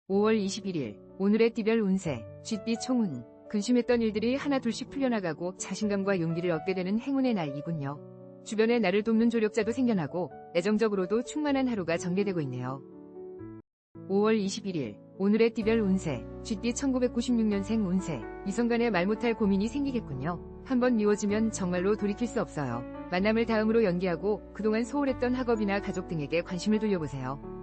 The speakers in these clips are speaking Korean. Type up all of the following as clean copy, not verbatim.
5월 21일 오늘의 띠별 운세 쥐띠 총운. 근심했던 일들이 하나둘씩 풀려나가고 자신감과 용기를 얻게 되는 행운의 날이군요. 주변에 나를 돕는 조력자도 생겨나고 애정적으로도 충만한 하루가 전개되고 있네요. 5월 21일 오늘의 띠별 운세 쥐띠 1996년생 운세. 이성 간에 말 못할 고민이 생기겠군요. 한번 미워지면 정말로 돌이킬 수 없어요. 만남을 다음으로 연기하고 그동안 소홀했던 학업이나 가족 등에게 관심을 돌려보세요.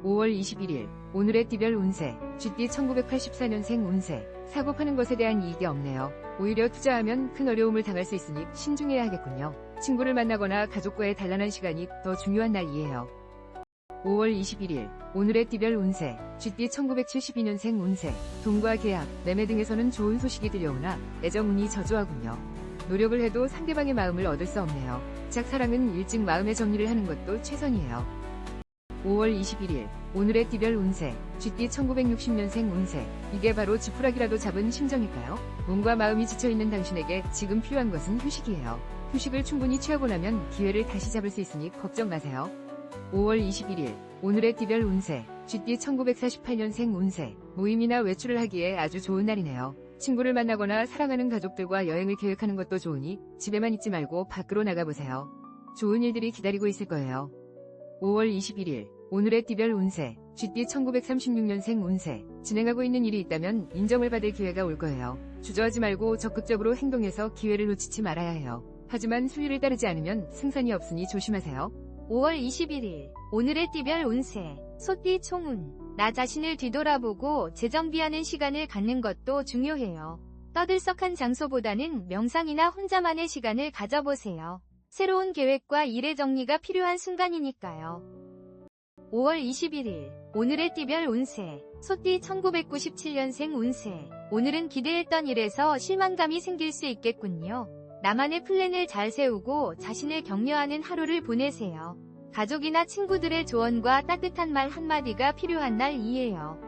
5월 21일 오늘의 띠별 운세 쥐띠 1984년생 운세. 사고 파는 것에 대한 이익이 없네요. 오히려 투자하면 큰 어려움을 당할 수 있으니 신중해야 하겠군요. 친구를 만나거나 가족과의 단란한 시간이 더 중요한 날이에요. 5월 21일 오늘의 띠별 운세 쥐띠 1972년생 운세. 돈과 계약, 매매 등에서는 좋은 소식이 들려오나 애정운이 저조하군요. 노력을 해도 상대방의 마음을 얻을 수 없네요. 짝사랑은 일찍 마음의 정리를 하는 것도 최선이에요. 5월 21일 오늘의 띠별 운세 쥐띠 1960년생 운세. 이게 바로 지푸라기라도 잡은 심정일까요? 몸과 마음이 지쳐있는 당신에게 지금 필요한 것은 휴식이에요. 휴식을 충분히 취하고 나면 기회를 다시 잡을 수 있으니 걱정 마세요. 5월 21일 오늘의 띠별 운세 쥐띠 1948년생 운세. 모임이나 외출을 하기에 아주 좋은 날이네요. 친구를 만나거나 사랑하는 가족들과 여행을 계획하는 것도 좋으니 집에만 있지 말고 밖으로 나가보세요. 좋은 일들이 기다리고 있을 거예요. 5월 21일 오늘의 띠별 운세 쥐띠 1936년생 운세. 진행하고 있는 일이 있다면 인정을 받을 기회가 올 거예요. 주저하지 말고 적극적으로 행동해서 기회를 놓치지 말아야 해요. 하지만 수위를 따르지 않으면 승산이 없으니 조심하세요. 5월 21일 오늘의 띠별 운세 소띠 총운. 나 자신을 뒤돌아보고 재정비하는 시간을 갖는 것도 중요해요. 떠들썩한 장소보다는 명상이나 혼자만의 시간을 가져보세요. 새로운 계획과 일의 정리가 필요한 순간이니까요. 5월 21일 오늘의 띠별 운세 소띠 1997년생 운세. 오늘은 기대했던 일에서 실망감이 생길 수 있겠군요. 나만의 플랜을 잘 세우고 자신을 격려하는 하루를 보내세요. 가족이나 친구들의 조언과 따뜻한 말 한마디가 필요한 날이에요.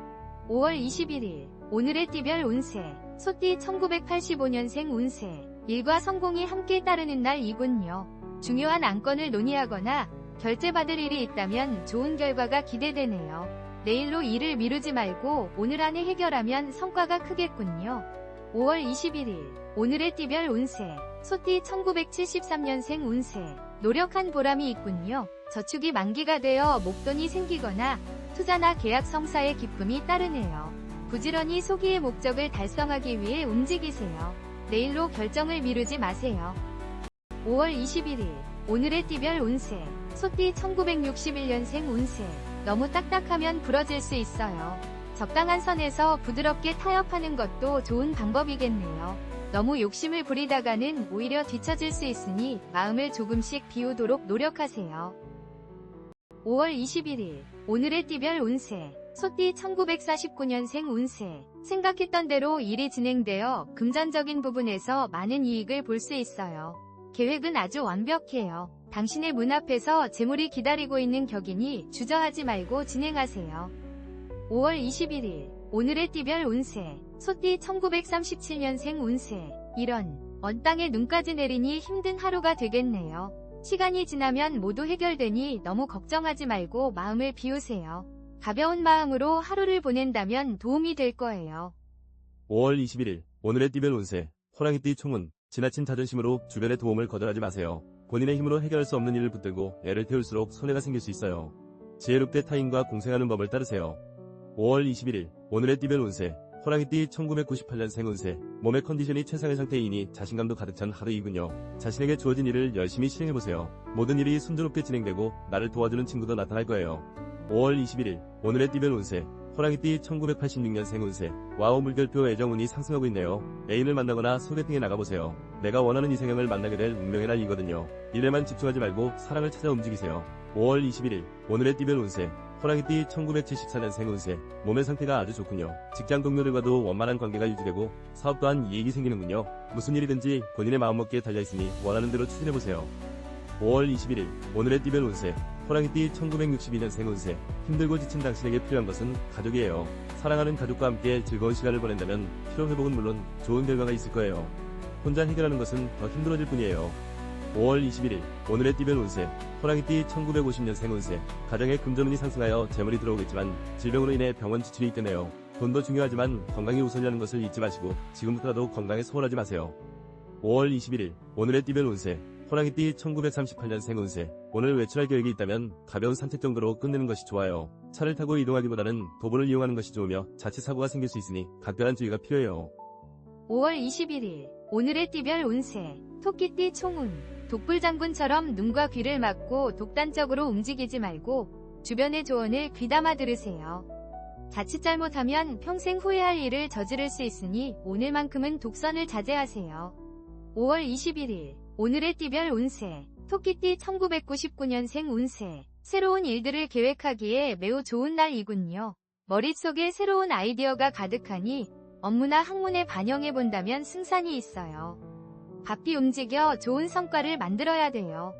5월 21일 오늘의 띠별 운세 소띠 1985년생 운세. 일과 성공이 함께 따르는 날이군요. 중요한 안건을 논의하거나 결제받을 일이 있다면 좋은 결과가 기대되네요. 내일로 일을 미루지 말고 오늘 안에 해결하면 성과가 크겠군요. 5월 21일 오늘의 띠별 운세 소띠 1973년생 운세. 노력한 보람이 있군요. 저축이 만기가 되어 목돈이 생기거나 투자나 계약 성사의 기쁨이 따르네요. 부지런히 소기의 목적을 달성하기 위해 움직이세요. 내일로 결정을 미루지 마세요. 5월 21일 오늘의 띠별 운세 소띠 1961년생 운세. 너무 딱딱하면 부러질 수 있어요. 적당한 선에서 부드럽게 타협하는 것도 좋은 방법이겠네요. 너무 욕심을 부리다가는 오히려 뒤처질 수 있으니 마음을 조금씩 비우도록 노력하세요. 5월 21일 오늘의 띠별 운세 소띠 1949년생 운세. 생각했던 대로 일이 진행되어 금전적인 부분에서 많은 이익을 볼 수 있어요. 계획은 아주 완벽해요. 당신의 문 앞에서 재물이 기다리고 있는 격이니 주저하지 말고 진행하세요. 5월 21일 오늘의 띠별 운세 소띠 1937년생 운세. 이런 먼 땅에 눈까지 내리니 힘든 하루가 되겠네요. 시간이 지나면 모두 해결되니 너무 걱정하지 말고 마음을 비우세요. 가벼운 마음으로 하루를 보낸다면 도움이 될 거예요. 5월 21일 오늘의 띠별 운세 호랑이띠 총운. 지나친 자존심으로 주변의 도움을 거절하지 마세요. 본인의 힘으로 해결할 수 없는 일을 붙들고 애를 태울수록 손해가 생길 수 있어요. 지혜롭게 타인과 공생하는 법을 따르세요. 5월 21일 오늘의 띠별 운세 호랑이띠 1998년생 운세. 몸의 컨디션이 최상의 상태이니 자신감도 가득 찬 하루이군요. 자신에게 주어진 일을 열심히 실행해보세요. 모든 일이 순조롭게 진행되고 나를 도와주는 친구도 나타날 거예요. 5월 21일 오늘의 띠별 운세 호랑이띠 1986년생 운세. 와우 물결표 애정운이 상승하고 있네요. 애인을 만나거나 소개팅에 나가보세요. 내가 원하는 이상형을 만나게 될 운명의 날이거든요. 일에만 집중하지 말고 사랑을 찾아 움직이세요. 5월 21일 오늘의 띠별 운세 호랑이띠 1974년생 운세. 몸의 상태가 아주 좋군요. 직장 동료들과도 원만한 관계가 유지되고 사업 또한 이익이 생기는군요. 무슨 일이든지 본인의 마음먹기에 달려있으니 원하는 대로 추진해보세요. 5월 21일 오늘의 띠별 운세 호랑이띠 1962년생 운세. 힘들고 지친 당신에게 필요한 것은 가족이에요. 사랑하는 가족과 함께 즐거운 시간을 보낸다면 피로회복은 물론 좋은 결과가 있을 거예요. 혼자 해결하는 것은 더 힘들어질 뿐이에요. 5월 21일 오늘의 띠별 운세 호랑이띠 1950년생 운세 가정에 금전운이 상승하여 재물이 들어오겠지만 질병으로 인해 병원 지출이 있겠네요. 돈도 중요하지만 건강이 우선이라는 것을 잊지 마시고 지금부터라도 건강에 소홀하지 마세요. 5월 21일 오늘의 띠별 운세 호랑이띠 1938년생 운세 오늘 외출할 계획이 있다면 가벼운 산책 정도로 끝내는 것이 좋아요. 차를 타고 이동하기보다는 도보를 이용하는 것이 좋으며 자칫 사고가 생길 수 있으니 각별한 주의가 필요해요. 5월 21일 오늘의 띠별 운세 토끼띠 총운 독불장군처럼 눈과 귀를 막고 독단적으로 움직이지 말고 주변의 조언을 귀담아 들으세요. 자칫 잘못하면 평생 후회할 일을 저지를 수 있으니 오늘만큼은 독선을 자제하세요. 5월 21일 오늘의 띠별 운세 토끼띠 1999년생 운세 새로운 일들을 계획하기에 매우 좋은 날이군요. 머릿속에 새로운 아이디어가 가득하니 업무나 학문에 반영해본다면 승산이 있어요. 바삐 움직여 좋은 성과를 만들어야 돼요.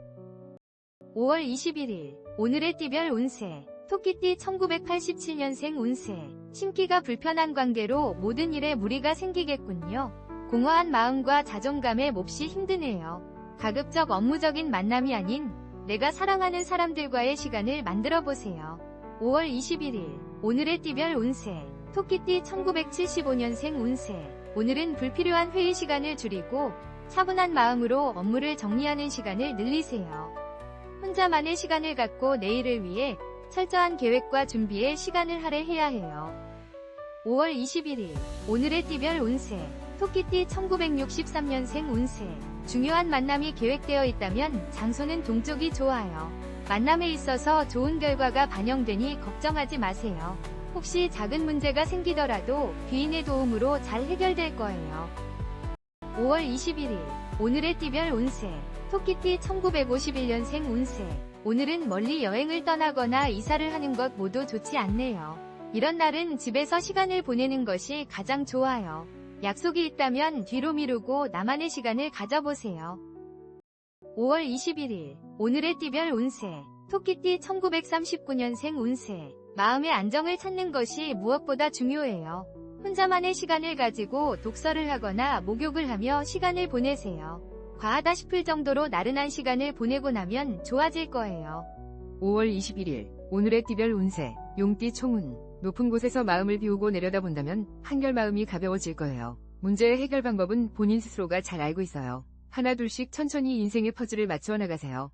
5월 21일 오늘의 띠별 운세 토끼띠 1987년생 운세 심기가 불편한 관계로 모든 일에 무리가 생기겠군요. 공허한 마음과 자존감에 몹시 힘드네요. 가급적 업무적인 만남이 아닌 내가 사랑하는 사람들과의 시간을 만들어 보세요. 5월 21일 오늘의 띠별 운세 토끼띠 1975년생 운세 오늘은 불필요한 회의 시간을 줄이고 차분한 마음으로 업무를 정리하는 시간을 늘리세요. 혼자만의 시간을 갖고 내일을 위해 철저한 계획과 준비에 시간을 할애해야 해요. 5월 21일 오늘의 띠별 운세 토끼띠 1963년생 운세 중요한 만남이 계획되어 있다면 장소는 동쪽이 좋아요. 만남에 있어서 좋은 결과가 반영되니 걱정하지 마세요. 혹시 작은 문제가 생기더라도 귀인의 도움으로 잘 해결될 거예요. 5월 21일 오늘의 띠별 운세 토끼띠 1951년생 운세 오늘은 멀리 여행을 떠나거나 이사를 하는 것 모두 좋지 않네요. 이런 날은 집에서 시간을 보내는 것이 가장 좋아요. 약속이 있다면 뒤로 미루고 나만의 시간을 가져보세요. 5월 21일 오늘의 띠별 운세 토끼띠 1939년생 운세 마음의 안정을 찾는 것이 무엇보다 중요해요. 혼자만의 시간을 가지고 독서를 하거나 목욕을 하며 시간을 보내세요. 과하다 싶을 정도로 나른한 시간을 보내고 나면 좋아질 거예요. 5월 21일 오늘의 띠별 운세 용띠 총운 높은 곳에서 마음을 비우고 내려다본다면 한결 마음이 가벼워질 거예요. 문제의 해결 방법은 본인 스스로가 잘 알고 있어요. 하나둘씩 천천히 인생의 퍼즐을 맞추어 나가세요.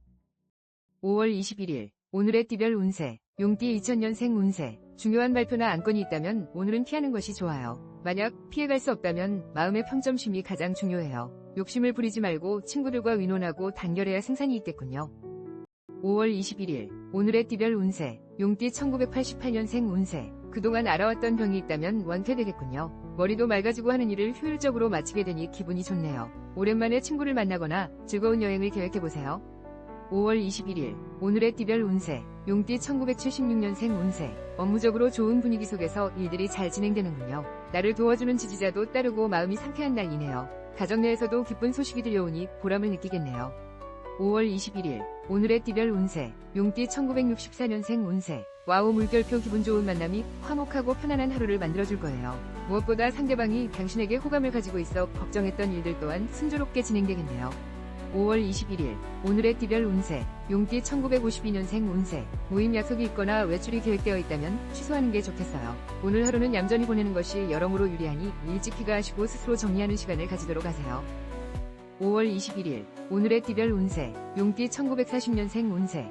5월 21일 오늘의 띠별 운세 용띠 2000년생 운세 중요한 발표나 안건이 있다면 오늘은 피하는 것이 좋아요. 만약 피해갈 수 없다면 마음의 평정심이 가장 중요해요. 욕심을 부리지 말고 친구들과 의논하고 단결해야 승산이 있겠군요. 5월 21일 오늘의 띠별 운세 용띠 1988년생 운세 그동안 알아왔던 병이 있다면 완쾌되겠군요. 머리도 맑아지고 하는 일을 효율적으로 마치게 되니 기분이 좋네요. 오랜만에 친구를 만나거나 즐거운 여행을 계획해보세요. 5월 21일 오늘의 띠별 운세 용띠 1976년생 운세 업무적으로 좋은 분위기 속에서 일들이 잘 진행되는군요. 나를 도와주는 지지자도 따르고 마음이 상쾌한 날이네요. 가정 내에서도 기쁜 소식이 들려오니 보람을 느끼겠네요. 5월 21일 오늘의 띠별 운세 용띠 1964년생 운세 와우 물결표 기분 좋은 만남이 화목하고 편안한 하루를 만들어줄 거예요. 무엇보다 상대방이 당신에게 호감을 가지고 있어 걱정했던 일들 또한 순조롭게 진행되겠네요. 5월 21일 오늘의 띠별 운세 용띠 1952년생 운세 모임 약속이 있거나 외출이 계획되어 있다면 취소하는 게 좋겠어요. 오늘 하루는 얌전히 보내는 것이 여러모로 유리하니 일찍 귀가하시고 스스로 정리하는 시간을 가지도록 하세요. 5월 21일 오늘의 띠별 운세 용띠 1940년생 운세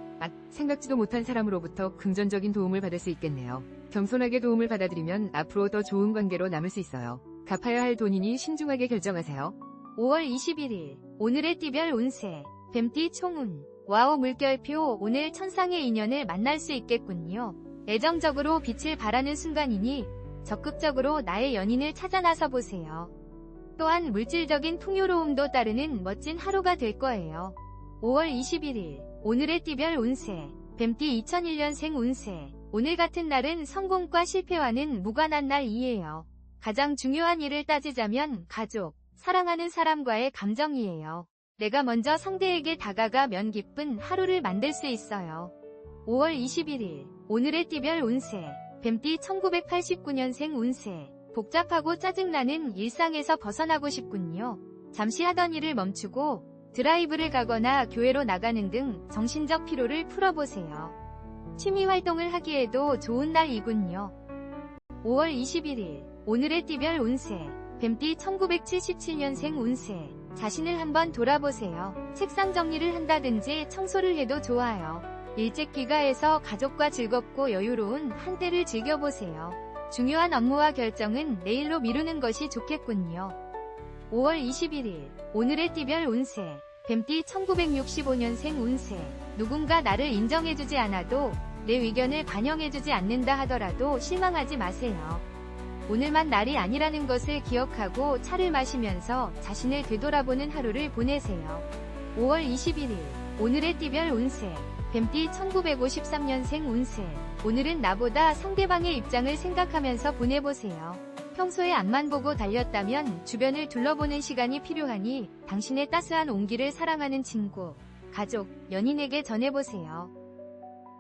생각지도 못한 사람으로부터 긍정적인 도움을 받을 수 있겠네요. 겸손하게 도움을 받아들이면 앞으로 더 좋은 관계로 남을 수 있어요. 갚아야 할 돈이니 신중하게 결정하세요. 5월 21일 오늘의 띠별 운세 뱀띠 총운 와우 물결표 오늘 천상의 인연을 만날 수 있겠군요. 애정적으로 빛을 발하는 순간이니 적극적으로 나의 연인을 찾아 나서 보세요. 또한 물질적인 풍요로움도 따르는 멋진 하루가 될 거예요. 5월 21일 오늘의 띠별 운세 뱀띠 2001년생 운세 오늘 같은 날은 성공과 실패와는 무관한 날이에요. 가장 중요한 일을 따지자면 가족, 사랑하는 사람과의 감정이에요. 내가 먼저 상대에게 다가가면 기쁜 하루를 만들 수 있어요. 5월 21일 오늘의 띠별 운세 뱀띠 1989년생 운세 복잡하고 짜증나는 일상에서 벗어나고 싶군요. 잠시 하던 일을 멈추고 드라이브를 가거나 교회로 나가는 등 정신적 피로를 풀어보세요. 취미 활동을 하기에도 좋은 날이군요. 5월 21일 오늘의 띠별 운세 뱀띠 1977년생 운세 자신을 한번 돌아보세요. 책상 정리를 한다든지 청소를 해도 좋아요. 일찍 귀가해서 가족과 즐겁고 여유로운 한때를 즐겨보세요. 중요한 업무와 결정은 내일로 미루는 것이 좋겠군요. 5월 21일 오늘의 띠별 운세 뱀띠 1965년생 운세 누군가 나를 인정해주지 않아도 내 의견을 반영해주지 않는다 하더라도 실망하지 마세요. 오늘만 날이 아니라는 것을 기억하고 차를 마시면서 자신을 되돌아보는 하루를 보내세요. 5월 21일 오늘의 띠별 운세 뱀띠 1953년생 운세 오늘은 나보다 상대방의 입장을 생각하면서 보내보세요. 평소에 앞만 보고 달렸다면 주변을 둘러보는 시간이 필요하니 당신의 따스한 온기를 사랑하는 친구, 가족, 연인에게 전해보세요.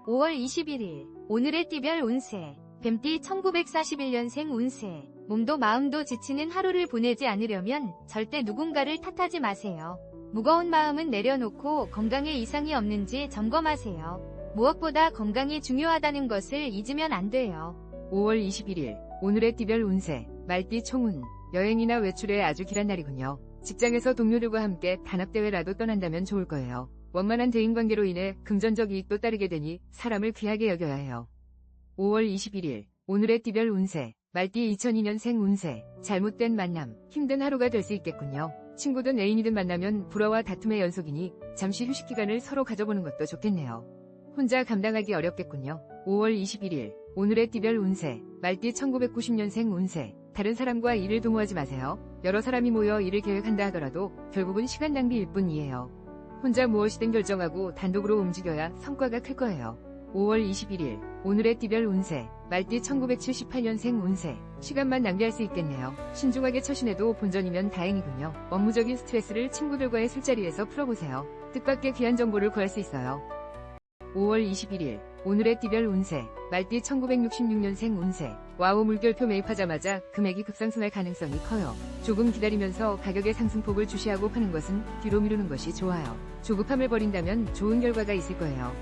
5월 21일 오늘의 띠별 운세 뱀띠 1941년생 운세 몸도 마음도 지치는 하루를 보내지 않으려면 절대 누군가를 탓하지 마세요. 무거운 마음은 내려놓고 건강에 이상이 없는지 점검하세요. 무엇보다 건강이 중요하다는 것을 잊으면 안 돼요. 5월 21일 오늘의 띠별 운세 말띠 총운 여행이나 외출에 아주 길한 날이군요. 직장에서 동료들과 함께 단합대회라도 떠난다면 좋을 거예요. 원만한 대인관계로 인해 금전적 이익도 따르게 되니 사람을 귀하게 여겨야 해요. 5월 21일 오늘의 띠별 운세 말띠 2002년생 운세 잘못된 만남 힘든 하루가 될 수 있겠군요. 친구든 애인이든 만나면 불화와 다툼의 연속이니 잠시 휴식 기간을 서로 가져보는 것도 좋겠네요. 혼자 감당하기 어렵겠군요. 5월 21일 오늘의 띠별 운세 말띠 1990년생 운세 다른 사람과 일을 도모하지 마세요. 여러 사람이 모여 일을 계획한다 하더라도 결국은 시간 낭비일 뿐이에요. 혼자 무엇이든 결정하고 단독으로 움직여야 성과가 클 거예요. 5월 21일 오늘의 띠별 운세 말띠 1978년생 운세 시간만 낭비할 수 있겠네요. 신중하게 처신해도 본전이면 다행이군요. 업무적인 스트레스를 친구들과의 술자리에서 풀어보세요. 뜻밖의 귀한 정보를 구할 수 있어요. 5월 21일 오늘의 띠별 운세 말띠 1966년생 운세 와우 물결표 매입하자마자 금액이 급상승할 가능성이 커요. 조금 기다리면서 가격의 상승폭을 주시하고 파는 것은 뒤로 미루는 것이 좋아요. 조급함을 버린다면 좋은 결과가 있을 거예요.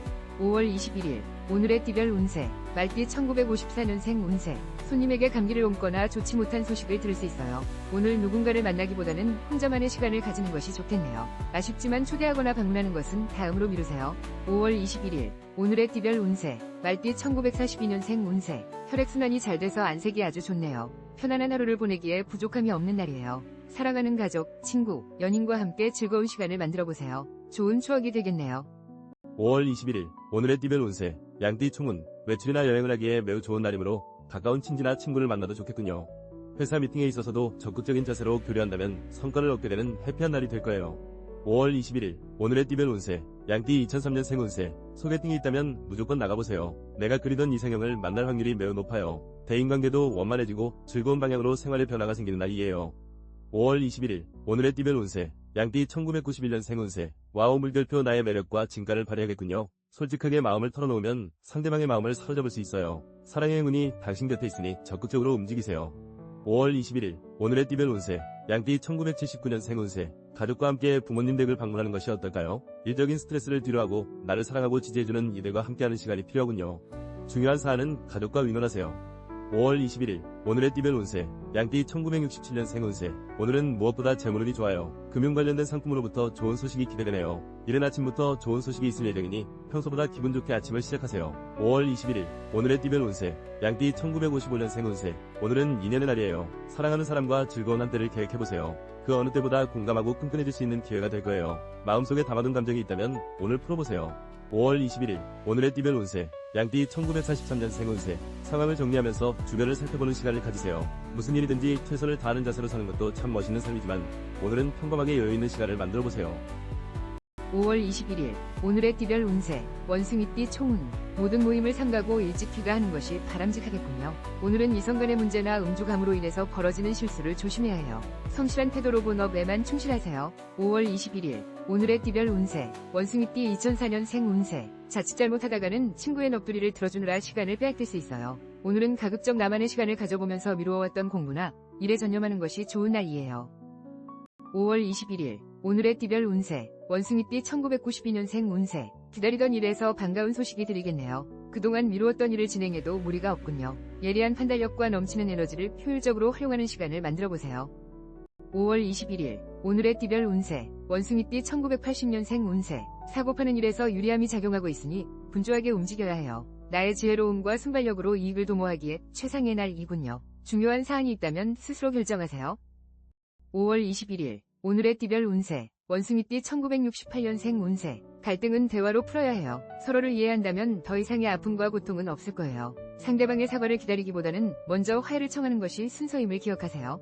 5월 21일 오늘의 띠별 운세 말띠 1954년생 운세 손님에게 감기를 옮거나 좋지 못한 소식을 들을 수 있어요. 오늘 누군가를 만나기보다는 혼자만의 시간을 가지는 것이 좋겠네요. 아쉽지만 초대하거나 방문하는 것은 다음으로 미루세요. 5월 21일 오늘의 띠별 운세 말띠 1942년생 운세 혈액순환이 잘 돼서 안색이 아주 좋네요. 편안한 하루를 보내기에 부족함이 없는 날이에요. 사랑하는 가족, 친구, 연인과 함께 즐거운 시간을 만들어보세요. 좋은 추억이 되겠네요. 5월 21일 오늘의 띠별 운세 양띠 총운 외출이나 여행을 하기에 매우 좋은 날이므로 가까운 친지나 친구를 만나도 좋겠군요. 회사 미팅에 있어서도 적극적인 자세로 교류한다면 성과를 얻게 되는 해피한 날이 될 거예요. 5월 21일 오늘의 띠별 운세 양띠 2003년생 운세 소개팅이 있다면 무조건 나가보세요. 내가 그리던 이상형을 만날 확률이 매우 높아요. 대인관계도 원만해지고 즐거운 방향으로 생활의 변화가 생기는 날이에요. 5월 21일 오늘의 띠별 운세 양띠 1991년생 운세 와우 물결표 나의 매력과 진가를 발휘하겠군요. 솔직하게 마음을 털어놓으면 상대방의 마음을 사로잡을 수 있어요. 사랑의 행운이 당신 곁에 있으니 적극적으로 움직이세요. 5월 21일 오늘의 띠별 운세 양띠 1979년생 운세 가족과 함께 부모님 댁을 방문하는 것이 어떨까요? 일적인 스트레스를 뒤로하고 나를 사랑하고 지지해주는 이들과 함께하는 시간이 필요하군요. 중요한 사안은 가족과 의논하세요. 5월 21일 오늘의 띠별 운세 양띠 1967년생 운세 오늘은 무엇보다 재물운이 좋아요. 금융 관련된 상품으로부터 좋은 소식이 기대되네요. 이른 아침부터 좋은 소식이 있을 예정이니 평소보다 기분 좋게 아침을 시작하세요. 5월 21일 오늘의 띠별 운세 양띠 1955년생 운세 오늘은 인연의 날이에요. 사랑하는 사람과 즐거운 한때를 계획해보세요. 그 어느 때보다 공감하고 끈끈해질 수 있는 기회가 될 거예요. 마음속에 담아둔 감정이 있다면 오늘 풀어보세요. 5월 21일 오늘의 띠별 운세 양띠 1943년생 운세 상황을 정리하면서 주변을 살펴보는 시간을 가지세요. 무슨 일이든지 최선을 다하는 자세로 사는 것도 참 멋있는 삶이지만 오늘은 평범하게 여유있는 시간을 만들어보세요. 5월 21일 오늘의 띠별 운세 원숭이띠 총운 모든 모임을 삼가고 일찍 귀가하는 것이 바람직하겠군요. 오늘은 이성 간의 문제나 음주감으로 인해서 벌어지는 실수를 조심해야 해요. 성실한 태도로 본업에만 충실하세요. 5월 21일 오늘의 띠별 운세 원숭이띠 2004년생 운세 자칫 잘못하다가는 친구의 넋두리를 들어주느라 시간을 빼앗길 수 있어요. 오늘은 가급적 나만의 시간을 가져보면서 미루어왔던 공부나 일에 전념하는 것이 좋은 날이에요. 5월 21일 오늘의 띠별 운세, 원숭이띠 1992년생 운세, 기다리던 일에서 반가운 소식이 드리겠네요. 그동안 미루었던 일을 진행해도 무리가 없군요. 예리한 판단력과 넘치는 에너지를 효율적으로 활용하는 시간을 만들어보세요. 5월 21일, 오늘의 띠별 운세, 원숭이띠 1980년생 운세, 사고파는 일에서 유리함이 작용하고 있으니 분주하게 움직여야 해요. 나의 지혜로움과 순발력으로 이익을 도모하기에 최상의 날이군요. 중요한 사안이 있다면 스스로 결정하세요. 5월 21일, 오늘의 띠별 운세, 원숭이띠 1968년생 운세, 갈등은 대화로 풀어야 해요. 서로를 이해한다면 더 이상의 아픔과 고통은 없을 거예요. 상대방의 사과를 기다리기보다는 먼저 화해를 청하는 것이 순서임을 기억하세요.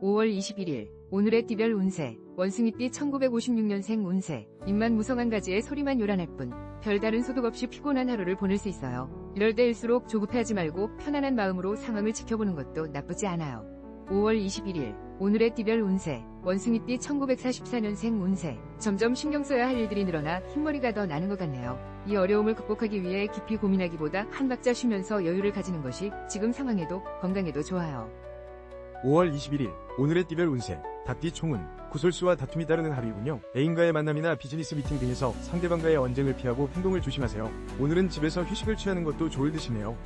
5월 21일, 오늘의 띠별 운세, 원숭이띠 1956년생 운세, 입만 무성한 가지에 소리만 요란할 뿐, 별다른 소득 없이 피곤한 하루를 보낼 수 있어요. 이럴 때일수록 조급해하지 말고 편안한 마음으로 상황을 지켜보는 것도 나쁘지 않아요. 5월 21일, 오늘의 띠별 운세, 원숭이띠 1944년생 운세, 점점 신경 써야 할 일들이 늘어나 흰머리가 더 나는 것 같네요. 이 어려움을 극복하기 위해 깊이 고민하기보다 한 박자 쉬면서 여유를 가지는 것이 지금 상황에도 건강에도 좋아요. 5월 21일 오늘의 띠별 운세 닭띠 총운 구설수와 다툼이 따르는 하루이군요. 애인과의 만남이나 비즈니스 미팅 등에서 상대방과의 언쟁을 피하고 행동을 조심하세요. 오늘은 집에서 휴식을 취하는 것도 좋을 듯이네요.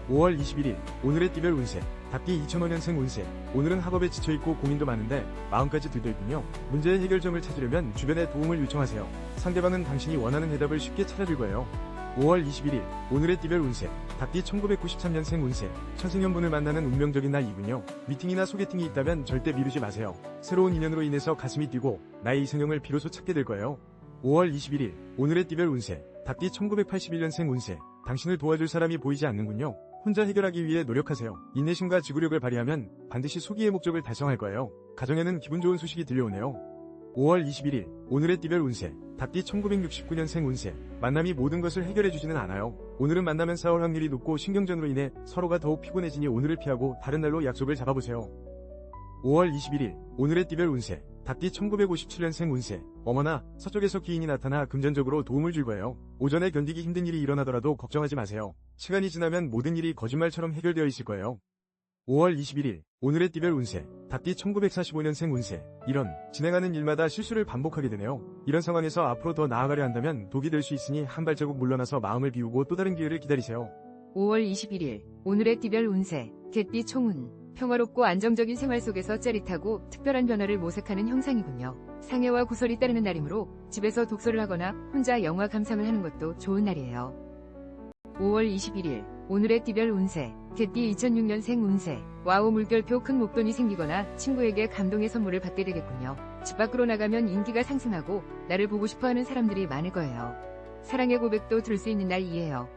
5월 21일 오늘의 띠별 운세 닭띠 2005년생 운세 오늘은 학업에 지쳐있고 고민도 많은데 마음까지 들떠있군요. 문제의 해결점을 찾으려면 주변에 도움을 요청하세요. 상대방은 당신이 원하는 해답을 쉽게 찾아줄 거예요. 5월 21일 오늘의 띠별 운세 닭띠 1993년생 운세 천생연분을 만나는 운명적인 날이군요. 미팅이나 소개팅이 있다면 절대 미루지 마세요. 새로운 인연으로 인해서 가슴이 뛰고 나의 이상형을 비로소 찾게 될 거예요. 5월 21일 오늘의 띠별 운세 닭띠 1981년생 운세 당신을 도와줄 사람이 보이지 않는군요. 혼자 해결하기 위해 노력하세요. 인내심과 지구력을 발휘하면 반드시 소기의 목적을 달성할 거예요. 가정에는 기분 좋은 소식이 들려오네요. 5월 21일 오늘의 띠별 운세 닭띠 1969년생 운세 만남이 모든 것을 해결해주지는 않아요. 오늘은 만나면 싸울 확률이 높고 신경전으로 인해 서로가 더욱 피곤해지니 오늘을 피하고 다른 날로 약속을 잡아보세요. 5월 21일 오늘의 띠별 운세 닭띠 1957년생 운세 어머나 서쪽에서 기인이 나타나 금전적으로 도움을 줄 거예요. 오전에 견디기 힘든 일이 일어나더라도 걱정하지 마세요. 시간이 지나면 모든 일이 거짓말처럼 해결되어 있을 거예요. 5월 21일 오늘의 띠별 운세 닭띠 1945년생 운세 이런 진행하는 일마다 실수를 반복하게 되네요. 이런 상황에서 앞으로 더 나아가려 한다면 독이 될 수 있으니 한 발자국 물러나서 마음을 비우고 또 다른 기회를 기다리세요. 5월 21일 오늘의 띠별 운세 개띠 총운 평화롭고 안정적인 생활 속에서 짜릿하고 특별한 변화를 모색하는 형상이군요. 상해와 구설이 따르는 날이므로 집에서 독서를 하거나 혼자 영화 감상을 하는 것도 좋은 날이에요. 5월 21일 오늘의 띠별 운세 개띠 2006년생 운세 와우 물결표 큰 목돈이 생기거나 친구에게 감동의 선물을 받게 되겠군요. 집 밖으로 나가면 인기가 상승하고 나를 보고 싶어하는 사람들이 많을 거예요. 사랑의 고백도 들을 수 있는 날이에요.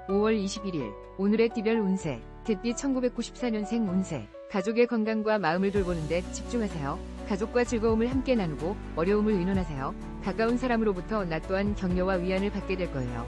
5월 21일 오늘의 띠별 운세 개띠 1994년생 운세 가족의 건강과 마음을 돌보는 데 집중하세요. 가족과 즐거움을 함께 나누고 어려움을 의논하세요. 가까운 사람으로부터 나 또한 격려와 위안을 받게 될 거예요.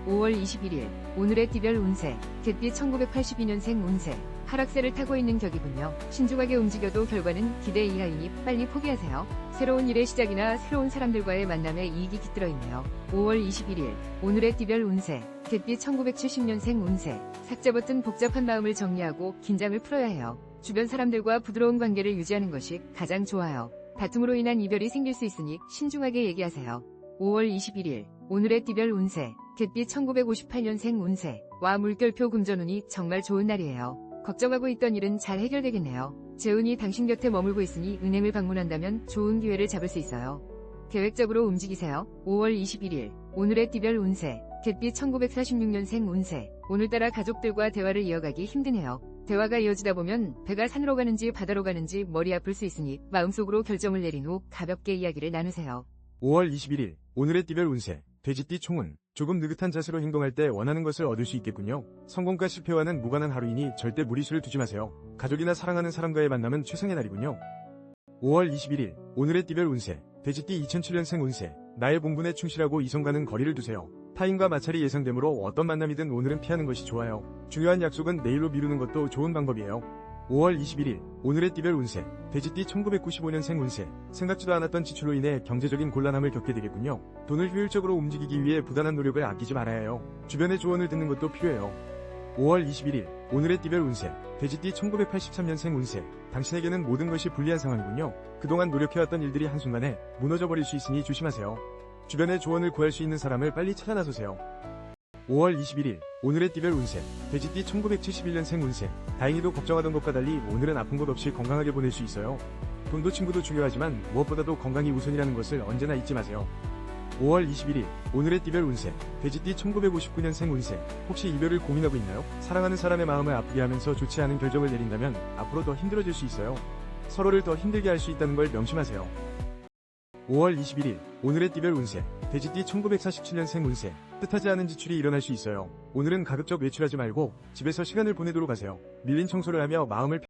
5월 21일 오늘의 띠별 운세 개띠 1982년생 운세 하락세를 타고 있는 격이군요. 신중하게 움직여도 결과는 기대 이하이니 빨리 포기하세요. 새로운 일의 시작이나 새로운 사람들과의 만남에 이익이 깃들어 있네요. 5월 21일 오늘의 띠별 운세 개띠 1970년생 운세 삭제 버튼 복잡한 마음을 정리하고 긴장을 풀어야 해요. 주변 사람들과 부드러운 관계를 유지하는 것이 가장 좋아요. 다툼으로 인한 이별이 생길 수 있으니 신중하게 얘기하세요. 5월 21일 오늘의 띠별 운세 개띠 1958년생 운세 와 물결표 금전운이 정말 좋은 날이에요. 걱정하고 있던 일은 잘 해결되겠네요. 재운이 당신 곁에 머물고 있으니 은행을 방문한다면 좋은 기회를 잡을 수 있어요. 계획적으로 움직이세요. 5월 21일 오늘의 띠별 운세 개띠 1946년생 운세 오늘따라 가족들과 대화를 이어가기 힘드네요. 대화가 이어지다 보면 배가 산으로 가는지 바다로 가는지 머리 아플 수 있으니 마음속으로 결정을 내린 후 가볍게 이야기를 나누세요. 5월 21일 오늘의 띠별 운세 돼지띠 총운 조금 느긋한 자세로 행동할 때 원하는 것을 얻을 수 있겠군요. 성공과 실패와는 무관한 하루이니 절대 무리수를 두지 마세요. 가족이나 사랑하는 사람과의 만남은 최상의 날이군요. 5월 21일 오늘의 띠별 운세 돼지띠 2007년생 운세 나의 본분에 충실하고 이성과는 거리를 두세요. 타인과 마찰이 예상되므로 어떤 만남이든 오늘은 피하는 것이 좋아요. 중요한 약속은 내일로 미루는 것도 좋은 방법이에요. 5월 21일 오늘의 띠별 운세 돼지띠 1995년생 운세 생각지도 않았던 지출로 인해 경제적인 곤란함을 겪게 되겠군요. 돈을 효율적으로 움직이기 위해 부단한 노력을 아끼지 말아야 해요. 주변의 조언을 듣는 것도 필요해요. 5월 21일 오늘의 띠별 운세 돼지띠 1983년생 운세 당신에게는 모든 것이 불리한 상황이군요. 그동안 노력해왔던 일들이 한순간에 무너져버릴 수 있으니 조심하세요. 주변에 조언을 구할 수 있는 사람을 빨리 찾아 나서세요. 5월 21일 오늘의 띠별 운세 돼지띠 1971년생 운세 다행히도 걱정하던 것과 달리 오늘은 아픈 것 없이 건강하게 보낼 수 있어요. 돈도 친구도 중요하지만 무엇보다도 건강이 우선이라는 것을 언제나 잊지 마세요. 5월 21일 오늘의 띠별 운세 돼지띠 1959년생 운세 혹시 이별을 고민하고 있나요? 사랑하는 사람의 마음을 아프게 하면서 좋지 않은 결정을 내린다면 앞으로 더 힘들어질 수 있어요. 서로를 더 힘들게 할 수 있다는 걸 명심하세요. 5월 21일 오늘의 띠별 운세 돼지띠 1947년생 운세 뜻하지 않은 지출이 일어날 수 있어요. 오늘은 가급적 외출하지 말고 집에서 시간을 보내도록 하세요. 밀린 청소를 하며 마음을